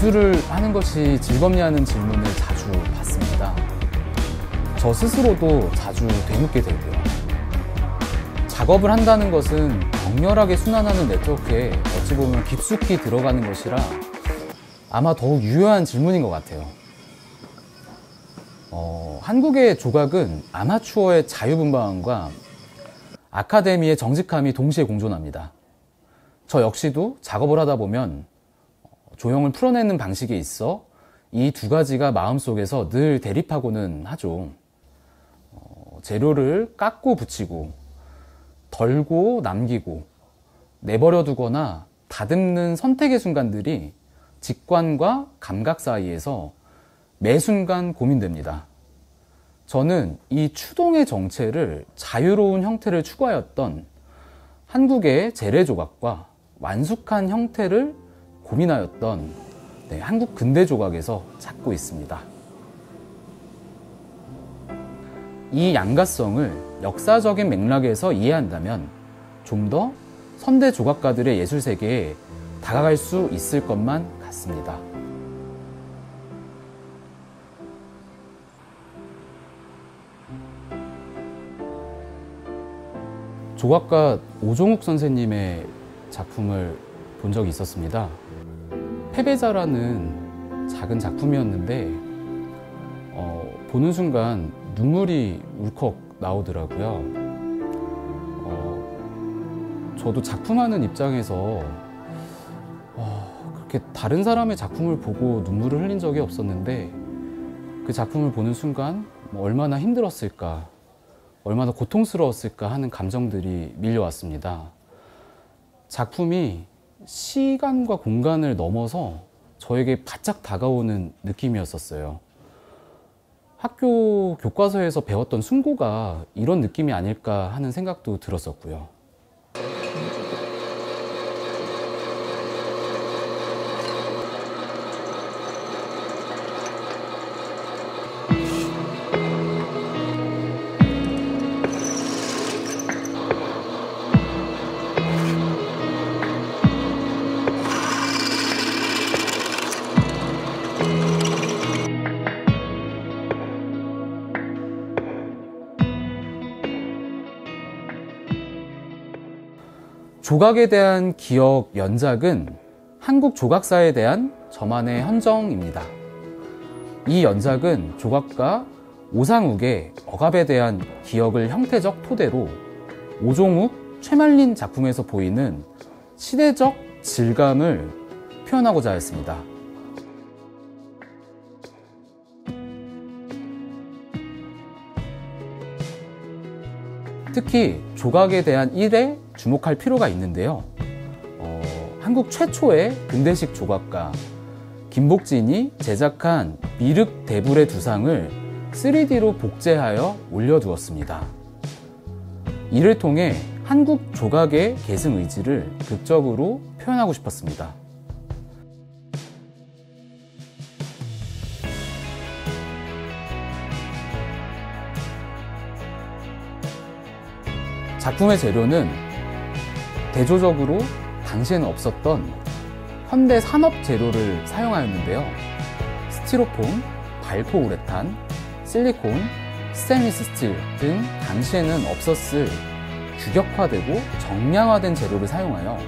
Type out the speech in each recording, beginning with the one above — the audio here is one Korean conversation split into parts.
예술을 하는 것이 즐겁냐는 질문을 자주 받습니다. 저 스스로도 자주 되묻게 되고요. 작업을 한다는 것은 격렬하게 순환하는 네트워크에 어찌 보면 깊숙이 들어가는 것이라 아마 더욱 유효한 질문인 것 같아요. 한국의 조각은 아마추어의 자유분방함과 아카데미의 정직함이 동시에 공존합니다. 저 역시도 작업을 하다 보면 조형을 풀어내는 방식에 있어 이 두 가지가 마음속에서 늘 대립하고는 하죠. 재료를 깎고 붙이고 덜고 남기고 내버려 두거나 다듬는 선택의 순간들이 직관과 감각 사이에서 매 순간 고민됩니다. 저는 이 추동의 정체를 자유로운 형태를 추구하였던 한국의 재래조각과 완숙한 형태를 고민하였던 한국 근대조각에서 찾고 있습니다. 이 양가성을 역사적인 맥락에서 이해한다면 좀 더 선대 조각가들의 예술 세계에 다가갈 수 있을 것만 같습니다. 조각가 오종욱 선생님의 작품을 본 적이 있었습니다. 패배자라는 작은 작품이었는데 보는 순간 눈물이 울컥 나오더라고요. 저도 작품하는 입장에서 그렇게 다른 사람의 작품을 보고 눈물을 흘린 적이 없었는데 그 작품을 보는 순간 얼마나 힘들었을까, 얼마나 고통스러웠을까 하는 감정들이 밀려왔습니다. 작품이 시간과 공간을 넘어서 저에게 바짝 다가오는 느낌이었었어요. 학교 교과서에서 배웠던 숭고가 이런 느낌이 아닐까 하는 생각도 들었었고요. 조각에 대한 기억 연작은 한국 조각사에 대한 저만의 헌정입니다. 이 연작은 조각가 오상욱의 억압에 대한 기억을 형태적 토대로 오종욱, 최말린 작품에서 보이는 시대적 질감을 표현하고자 했습니다. 특히 조각에 대한 일에 주목할 필요가 있는데요. 한국 최초의 근대식 조각가 김복진이 제작한 미륵 대불의 두 상을 3D로 복제하여 올려두었습니다. 이를 통해 한국 조각의 계승 의지를 극적으로 표현하고 싶었습니다. 작품의 재료는 대조적으로 당시에는 없었던 현대 산업 재료를 사용하였는데요. 스티로폼, 발포우레탄, 실리콘, 스테인리스 스틸 등 당시에는 없었을 규격화되고 정량화된 재료를 사용하여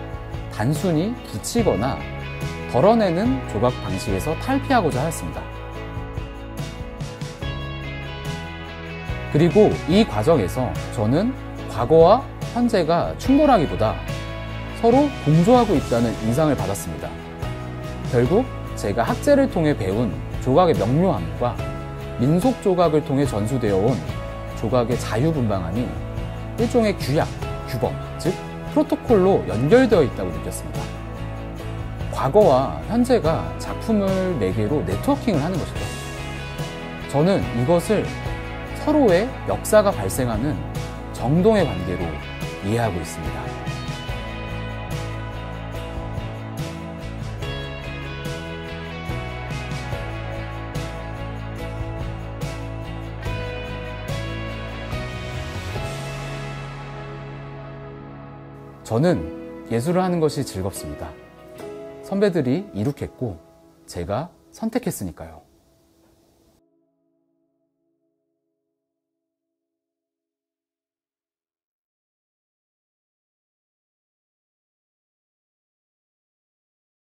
단순히 붙이거나 덜어내는 조각 방식에서 탈피하고자 하였습니다. 그리고 이 과정에서 저는 과거와 현재가 충돌하기보다 서로 공조하고 있다는 인상을 받았습니다. 결국 제가 학제를 통해 배운 조각의 명료함과 민속 조각을 통해 전수되어 온 조각의 자유분방함이 일종의 규약, 규범, 즉 프로토콜로 연결되어 있다고 느꼈습니다. 과거와 현재가 작품을 매개로 네트워킹을 하는 것이죠. 저는 이것을 서로의 역사가 발생하는 정동의 관계로 이해하고 있습니다. 저는 예술을 하는 것이 즐겁습니다. 선배들이 이룩했고 제가 선택했으니까요.